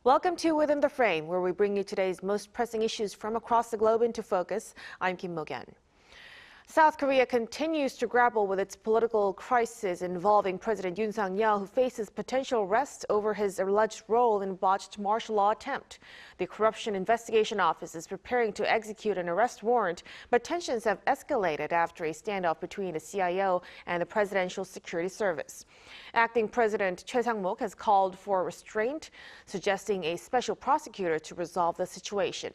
Welcome to Within the Frame, where we bring you today's most pressing issues from across the globe into focus. I'm Kim Mok-yeon. South Korea continues to grapple with its political crisis involving President Yoon Suk Yeol, who faces potential arrest over his alleged role in botched martial law attempt. The Corruption Investigation Office is preparing to execute an arrest warrant, but tensions have escalated after a standoff between the CIO and the Presidential Security Service. Acting President Choi Sang-mok has called for restraint, suggesting a special prosecutor to resolve the situation.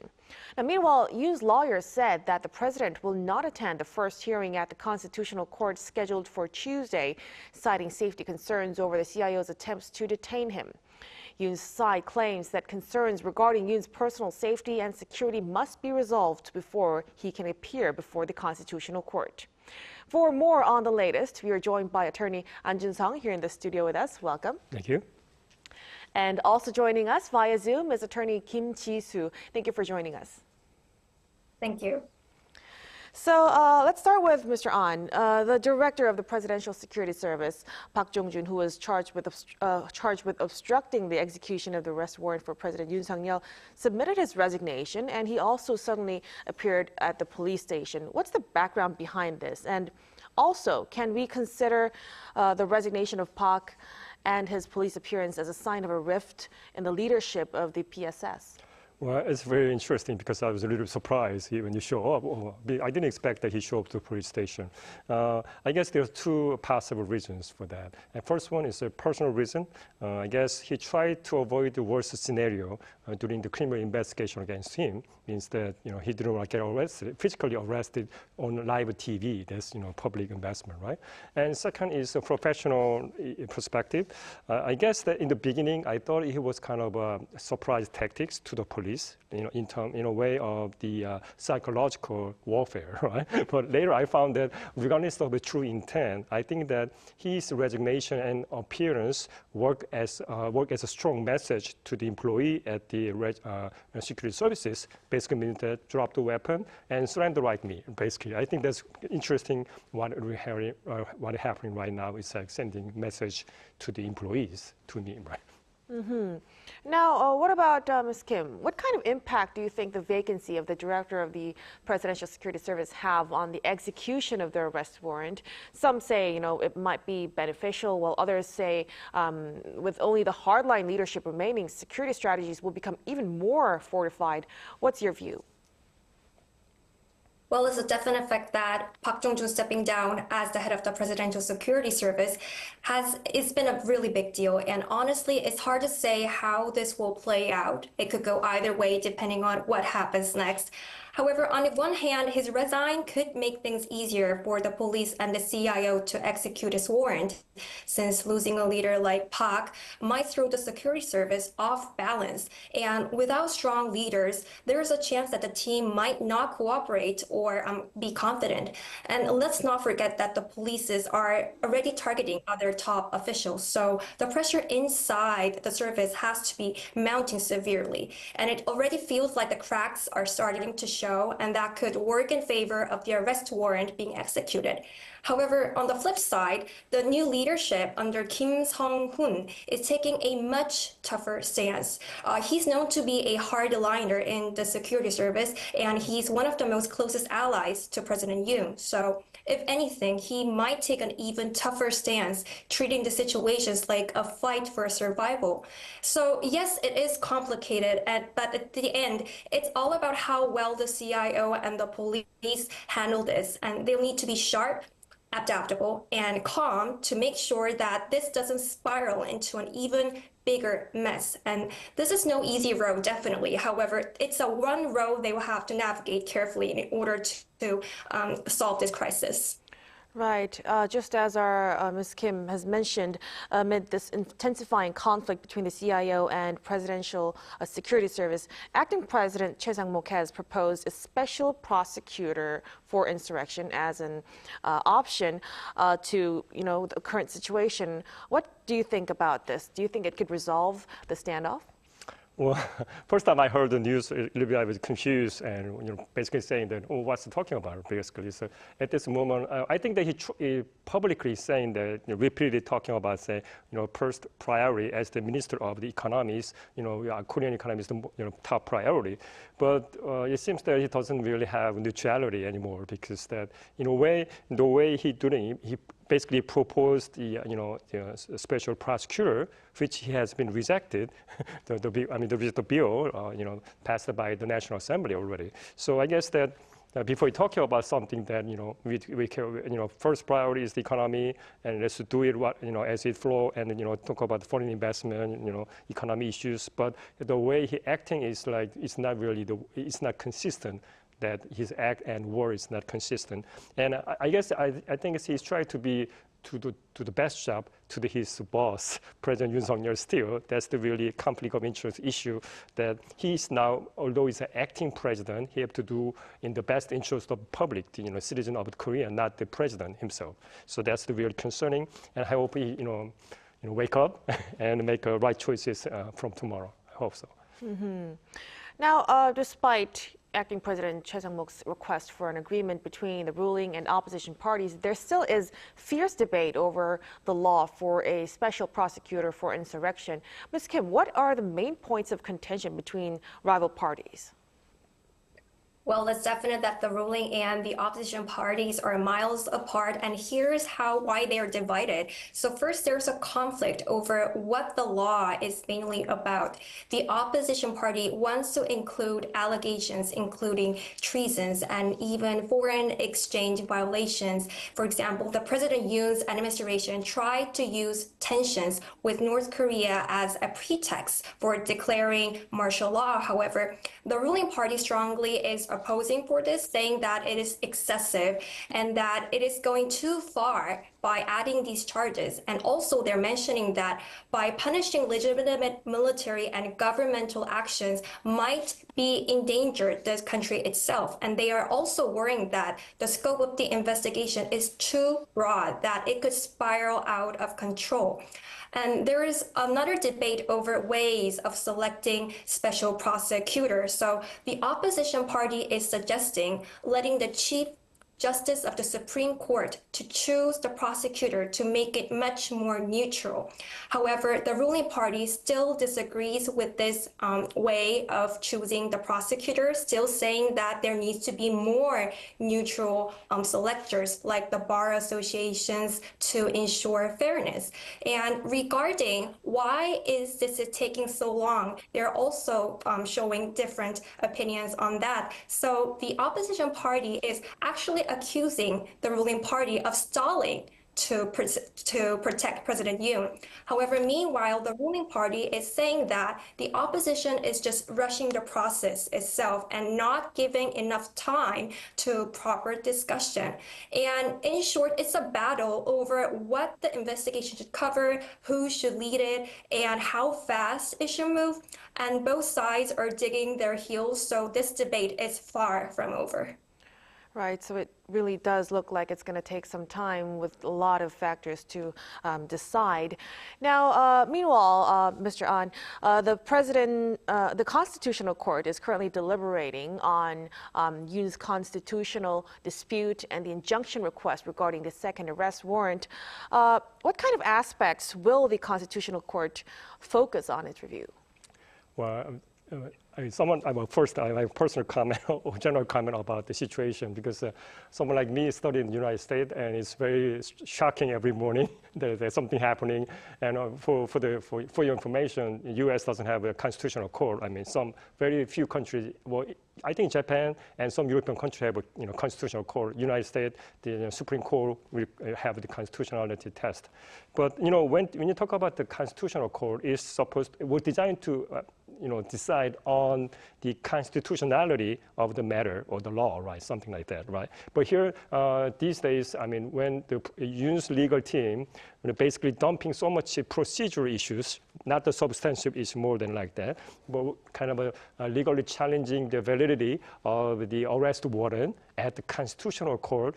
Now, meanwhile, Yoon's lawyers said that the president will not attend the first hearing at the Constitutional Court scheduled for Tuesday, citing safety concerns over the CIO's attempts to detain him. Yoon's side claims that concerns regarding Yoon's personal safety and security must be resolved before he can appear before the Constitutional Court. For more on the latest, we are joined by attorney An Jun-sung here in the studio with us. Welcome. Thank you. And also joining us via Zoom is attorney Kim Ji-soo. Thank you for joining us. Thank you. So let's start with Mr. An, the director of the Presidential Security Service, Park Jong-jun, who was charged with obstructing the execution of the arrest warrant for President Yoon Suk Yeol, submitted his resignation, and he also suddenly appeared at the police station. What's the background behind this? And also, can we consider the resignation of Park and his police appearance as a sign of a rift in the leadership of the PSS? Well, it's very interesting because I was a little surprised when you show up. I didn't expect that he showed up to the police station. I guess there are two possible reasons for that. And first one is a personal reason. I guess he tried to avoid the worst scenario during the criminal investigation against him. Means that he didn't want to get arrested, physically arrested on live TV. That's public investment, right? And second is a professional perspective. I guess that in the beginning I thought he was kind of a surprise tactics to the police, in a way of the psychological warfare, right? But later I found that regardless of the true intent, I think that his resignation and appearance work as a strong message to the employee at the security services. Basically means that drop the weapon and surrender like me. Basically, I think that's interesting. What happening right now is like sending message to the employees, to me, right? Mm-hmm. Now, what about Ms. Kim? What kind of impact do you think the vacancy of the director of the Presidential Security Service have on the execution of the arrest warrant? Some say, it might be beneficial, while others say with only the hardline leadership remaining, security strategies will become even more fortified. What's your view? Well, it's a definite fact that Park Jong-jun stepping down as the head of the Presidential Security Service it's been a really big deal. And honestly, it's hard to say how this will play out. It could go either way depending on what happens next. However, on the one hand, his resign could make things easier for the police and the CIO to execute his warrant, since losing a leader like Park might throw the security service off balance. And without strong leaders, there's a chance that the team might not cooperate or be confident. And let's not forget that the police are already targeting other top officials. So the pressure inside the service has to be mounting severely. And it already feels like the cracks are starting to show, and that could work in favor of the arrest warrant being executed. However, on the flip side, the new leadership under Kim Sung-hoon is taking a much tougher stance. He's known to be a hard liner in the security service, and he's one of the most closest allies to President Yoon. So if anything, he might take an even tougher stance, treating the situations like a fight for survival. So yes, it is complicated, but at the end, it's all about how well the CIO and the police handle this, and they'll need to be sharp, adaptable, and calm to make sure that this doesn't spiral into an even bigger mess. And this is no easy road, definitely. However, it's one road they will have to navigate carefully in order to solve this crisis. Right. Just as our Ms. Kim has mentioned, amid this intensifying conflict between the CIO and Presidential Security Service, Acting President Choi Sang-mok has proposed a special prosecutor for insurrection as an option to, the current situation. What do you think about this? Do you think it could resolve the standoff? Well, first time I heard the news, a little bit I was confused and basically saying that, oh, what's he talking about, basically. So at this moment, I think that he publicly saying that, repeatedly talking about, say, first priority as the minister of the economies, Korean economy is the top priority. But it seems that he doesn't really have neutrality anymore because that, in a way, the way he basically proposed the special prosecutor, which he has been rejected. the bill, passed by the National Assembly already. So I guess that before talking about something that we care, first priority is the economy, and let's do it as it flow, and talk about foreign investment, economy issues. But the way he acting is like it's not consistent. That his act and word is not consistent, and I guess I think he's trying to be to the best job to his boss, President Yoon Suk Yeol. Still, that's the really conflict of interest issue that he's now, although he's an acting president, he have to do in the best interest of public, the citizen of Korea, not the president himself. So that's the real concerning, and I hope he wake up and make right choices from tomorrow. I hope so. Mm-hmm. Now, despite Acting President Choi Sang-mok's request for an agreement between the ruling and opposition parties, there still is fierce debate over the law for a special prosecutor for insurrection. Ms. Kim, what are the main points of contention between rival parties? Well, it's definite that the ruling and the opposition parties are miles apart, and here's why they are divided. So first, there's a conflict over what the law is mainly about. The opposition party wants to include allegations, including treasons and even foreign exchange violations. For example, the President Yoon's administration tried to use tensions with North Korea as a pretext for declaring martial law. However, the ruling party strongly is opposing for this, saying that it is excessive and that it is going too far by adding these charges. And also they're mentioning that by punishing legitimate military and governmental actions might be endanger the country itself. And they are also worrying that the scope of the investigation is too broad, that it could spiral out of control. And there is another debate over ways of selecting special prosecutors. So the opposition party is suggesting letting the Chief Justice of the Supreme Court to choose the prosecutor to make it much more neutral. However, the ruling party still disagrees with this way of choosing the prosecutor, still saying that there needs to be more neutral selectors like the bar associations to ensure fairness. And regarding why is this taking so long, they're also showing different opinions on that. So the opposition party is actually accusing the ruling party of stalling to protect President Yoon. However, meanwhile, the ruling party is saying that the opposition is just rushing the process itself and not giving enough time to proper discussion. And in short, it's a battle over what the investigation should cover, who should lead it, and how fast it should move. And both sides are digging their heels, so this debate is far from over. Right, so it really does look like it's going to take some time with a lot of factors to decide. Now, meanwhile, Mr. An, the Constitutional Court is currently deliberating on Yoon's constitutional dispute and the injunction request regarding the second arrest warrant. What kind of aspects will the Constitutional Court focus on its review? Well, first, I have a personal comment or general comment about the situation because someone like me studied in the United States, and it's very shocking every morning that there's something happening. And for your information, the U.S. doesn't have a constitutional court. I mean, some very few countries. Well, I think Japan and some European countries have a constitutional court. United States, the Supreme Court will have the constitutionality test. But when you talk about the constitutional court, it was designed to decide on the constitutionality of the matter or the law, right? Something like that, right? But here, these days, I mean, when the Yoon's legal team basically dumping so much procedural issues, not the substantive issue more than like that, but kind of legally challenging the validity of the arrest warrant at the constitutional court,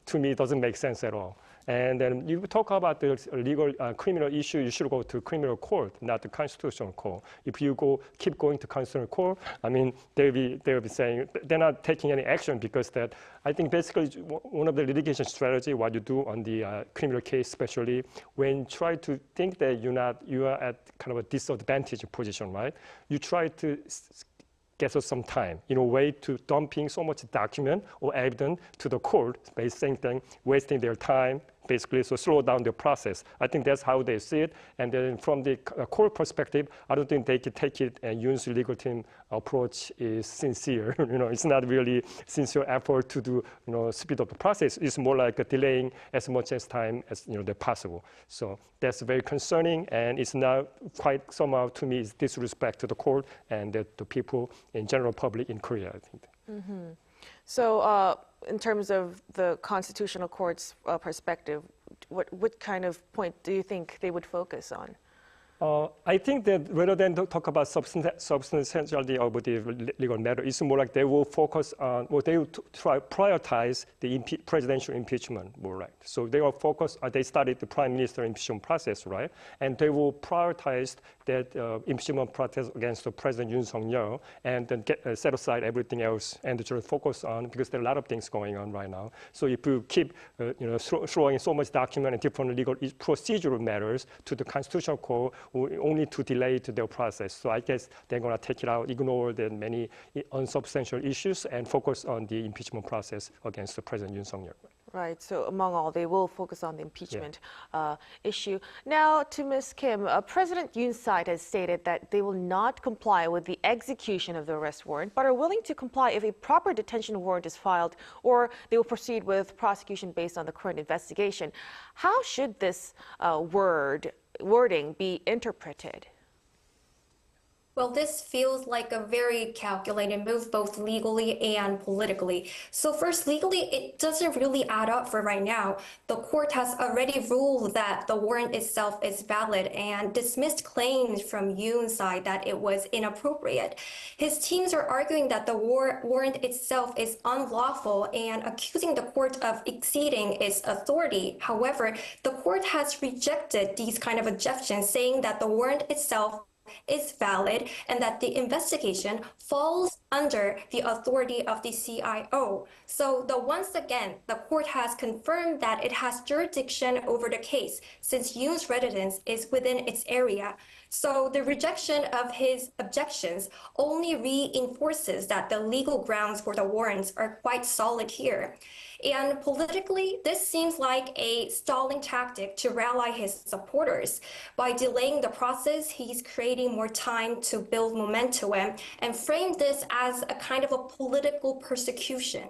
to me, it doesn't make sense at all. And then you talk about the legal criminal issue, you should go to criminal court, not the constitutional court. If you keep going to constitutional court, I mean, they'll be saying they're not taking any action because that. I think basically one of the litigation strategy, what you do on the criminal case, especially when you try to think that you are at kind of a disadvantaged position, right? You try to get us some time in a way to dumping so much document or evidence to the court, basically wasting their time, basically, so slow down the process. I think that's how they see it. And then from the court perspective, I don't think they could take it, and Yoon's legal team approach is sincere. It's not really sincere effort to do, speed up the process. It's more like delaying as much as time as, they're possible. So that's very concerning, and it's not quite somehow, to me, it's disrespect to the court and the people in general public in Korea, I think. Mm-hmm. So in terms of the Constitutional Court's perspective, what kind of point do you think they would focus on? I think that rather than talk about substantiality of the legal matter, it's more like they will focus on, they will try prioritize the presidential impeachment, more right. So they will focus, they started the prime minister impeachment process, right? And they will prioritize that impeachment process against the President Yoon Suk Yeol, and then set aside everything else and just focus on, because there are a lot of things going on right now. So if you keep, throwing so much document and different legal procedural matters to the Constitutional Court, only to delay to their process. So I guess they're going to take it out, ignore the many unsubstantial issues, and focus on the impeachment process against the President Yoon Suk Yeol. Right. So among all, they will focus on the impeachment issue. Now, to Ms. Kim, President Yoon's side has stated that they will not comply with the execution of the arrest warrant, but are willing to comply if a proper detention warrant is filed, or they will proceed with prosecution based on the current investigation. How should this wording be interpreted? Well, this feels like a very calculated move, both legally and politically. So first, legally, it doesn't really add up for right now. The court has already ruled that the warrant itself is valid and dismissed claims from Yoon's side that it was inappropriate. His teams are arguing that the warrant itself is unlawful and accusing the court of exceeding its authority. However, the court has rejected these kind of objections, saying that the warrant itself is valid and that the investigation falls under the authority of the CIO. So once again, the court has confirmed that it has jurisdiction over the case since Yoon's residence is within its area. So the rejection of his objections only reinforces that the legal grounds for the warrants are quite solid here. And politically, this seems like a stalling tactic to rally his supporters. By delaying the process, he's creating more time to build momentum and frame this as a kind of a political persecution.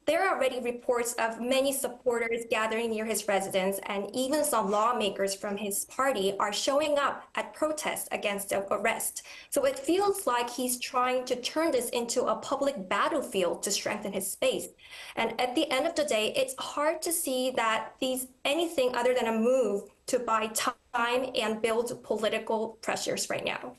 There are already reports of many supporters gathering near his residence, and even some lawmakers from his party are showing up at protests against the arrest. So it feels like he's trying to turn this into a public battlefield to strengthen his base. And at the end of the day, it's hard to see that anything other than a move to buy time and build political pressures right now.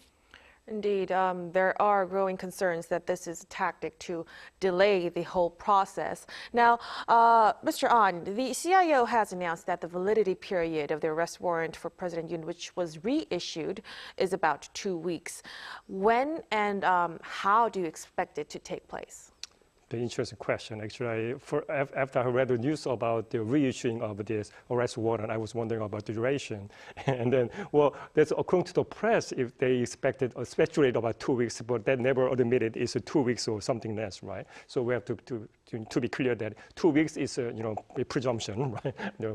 Indeed, there are growing concerns that this is a tactic to delay the whole process. Now, Mr. An, the CIO has announced that the validity period of the arrest warrant for President Yoon, which was reissued, is about 2 weeks. When and how do you expect it to take place? The interesting question. Actually, after I read the news about the reissuing of this arrest warrant, I was wondering about the duration. And then, well, that's according to the press, if they expected or speculated about 2 weeks, but that never admitted it's 2 weeks or something less, right? So we have to be clear that 2 weeks is a presumption,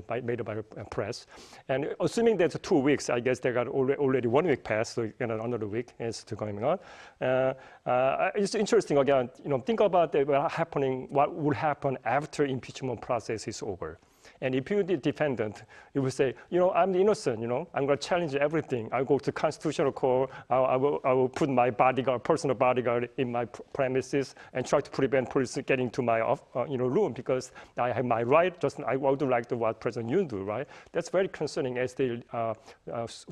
right? Made by press. And assuming that's 2 weeks, I guess they got already 1 week passed, so another week is going on. It's interesting again. Think about what would happen after impeachment process is over. And if you're the defendant, you will say, I'm the innocent, I'm going to challenge everything. I'll go to constitutional court. I will put my bodyguard, personal bodyguard in my premises and try to prevent police getting to my room because I have my right. Just I would like to what President Yoon do, right? That's very concerning as they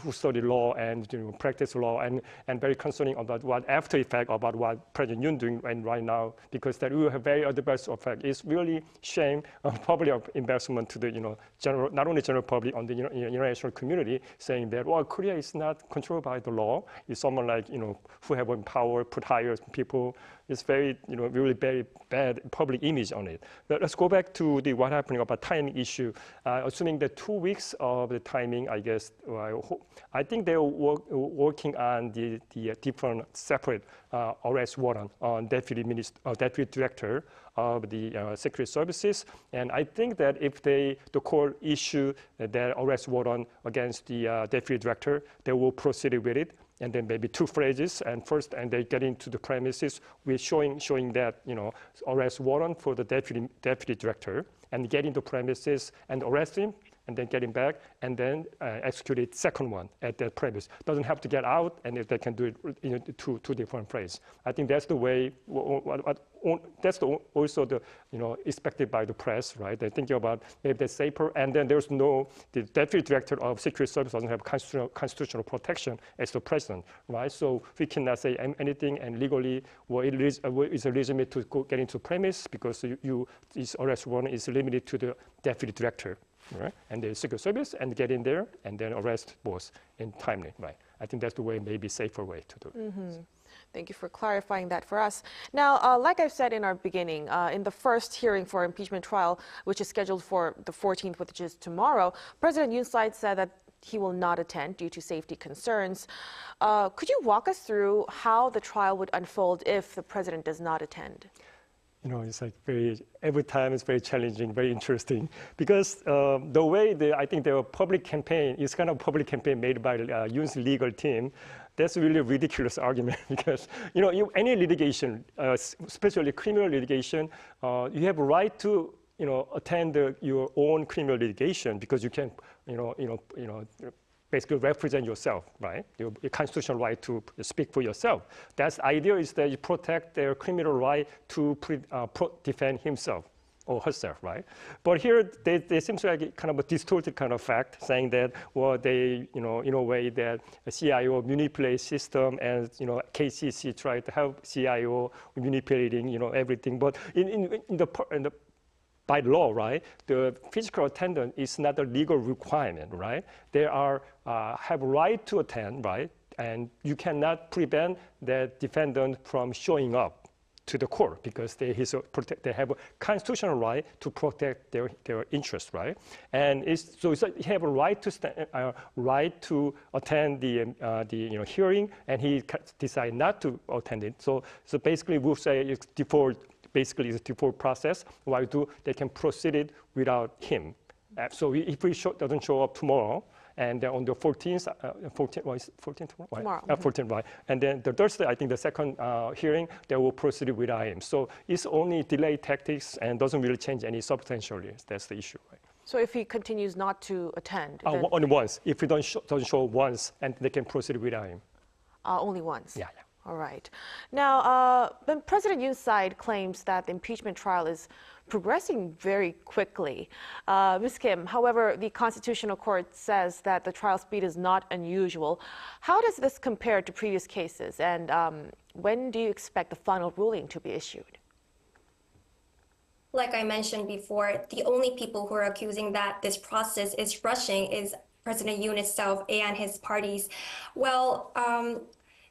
who study law and practice law and very concerning about what after effect about what President Yoon doing right now because that will have very adverse effect. It's really shame, probably of embarrassment to the not only general public, on the international community, saying that Korea is not controlled by the law. It's someone like who have power, put higher people. It's very really very bad public image on it. But let's go back to what happening about timing issue. Assuming that 2 weeks of the timing, I guess I think they're working on the different separate arrest warrant on deputy director of the Secret Services, and I think that if the court issue that arrest warrant against the deputy director, they will proceed with it. And then maybe 2 phrases, and they get into the premises with showing that arrest warrant for the deputy director, and get into premises and arrest him, and then get him back, and then execute it second one at that premise. Doesn't have to get out, and if they can do it two different phrases. I think that's the way. That's also the expected by the press, right? They're thinking about maybe that's safer, and then the deputy director of Secret Service doesn't have constitutional protection as the president, right? So we cannot say anything, and legally, it is legitimate to get into premise because this arrest warrant is limited to the deputy director. Right? And the Secret Service, and get in there, and then arrest both in timely, right? I think that's the way, maybe safer way to do it. Mm-hmm. Thank you for clarifying that for us. Now, like I've said in our beginning, in the first hearing for impeachment trial, which is scheduled for the 14th, which is tomorrow, President Yoon Suk Yeol said that he will not attend due to safety concerns. Could you walk us through how the trial would unfold if the president does not attend? It's like every time it's very challenging, very interesting, because the way I think the public campaign is kind of public campaign made by Yoon's legal team. That's really a ridiculous argument because any litigation, especially criminal litigation, you have a right to attend your own criminal litigation because you can basically represent yourself, right? Your constitutional right to speak for yourself. That's the idea is that you protect their criminal right to defend himself or herself, right? But here they seem to like kind of a distorted kind of fact, saying that they in a way that a CIO manipulates system, and KCC tried to help CIO manipulating everything. But by law, right, the physical attendance is not a legal requirement, right? They have a right to attend, right? And you cannot prevent the defendant from showing up to the court because they have a constitutional right to protect their interests, right? And so you have a right to attend the hearing, and he decide not to attend it. So basically, we'll say it's default. Basically, it's a default process. They can proceed it without him. So if he doesn't show up tomorrow, and then on the 14th, 14th tomorrow? Tomorrow. 14th, right. And then the Thursday, I think the second hearing, they will proceed without him. So it's only delay tactics and doesn't really change any substantially. That's the issue, right? So if he continues not to attend? Only once. If he doesn't show once, and they can proceed without him. Only once? Yeah. All right. Now, President Yoon's side claims that the impeachment trial is progressing very quickly. Ms. Kim, however, the Constitutional Court says that the trial speed is not unusual. How does this compare to previous cases, and when do you expect the final ruling to be issued? Like I mentioned before, the only people who are accusing that this process is rushing is President Yoon himself and his parties. Well,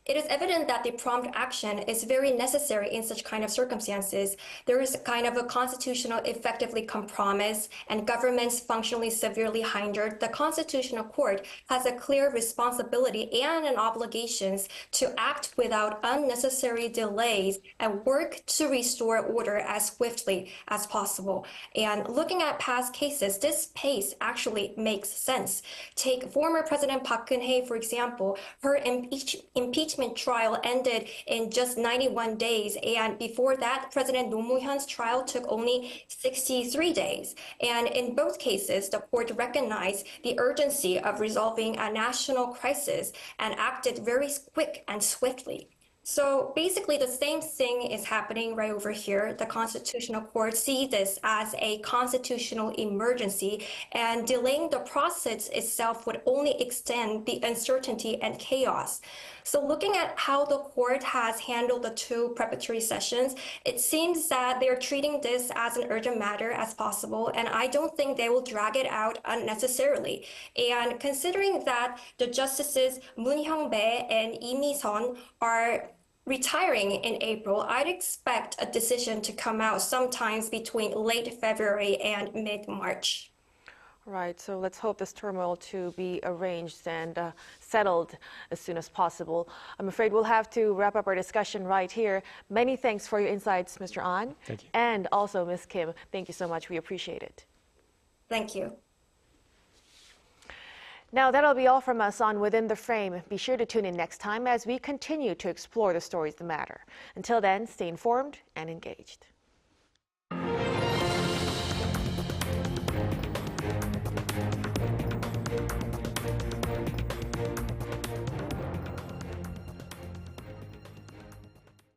it is evident that the prompt action is very necessary in such kind of circumstances. There is kind of a constitutional effectively compromise, and governments functionally severely hindered. The Constitutional Court has a clear responsibility and an obligation to act without unnecessary delays and work to restore order as swiftly as possible. And looking at past cases, this pace actually makes sense. Take former President Park Geun-hye, for example. Her impeachment trial ended in just 91 days, and before that, President Roh Moo-hyun's trial took only 63 days. And in both cases, the court recognized the urgency of resolving a national crisis and acted very quick and swiftly. So basically, the same thing is happening right over here. The Constitutional Court sees this as a constitutional emergency, and delaying the process itself would only extend the uncertainty and chaos. So looking at how the court has handled the two preparatory sessions, it seems that they're treating this as an urgent matter as possible, and I don't think they will drag it out unnecessarily. And considering that the justices Moon Hyung-bae and Lee Mi-sun are retiring in April, I'd expect a decision to come out sometimes between late February and mid-March. Right, so let's hope this turmoil to be arranged and settled as soon as possible. I'm afraid we'll have to wrap up our discussion right here. Many thanks for your insights, Mr. An. Thank you. And also, Ms. Kim, thank you so much. We appreciate it. Thank you. Now, that'll be all from us on Within the Frame. Be sure to tune in next time as we continue to explore the stories that matter. Until then, stay informed and engaged.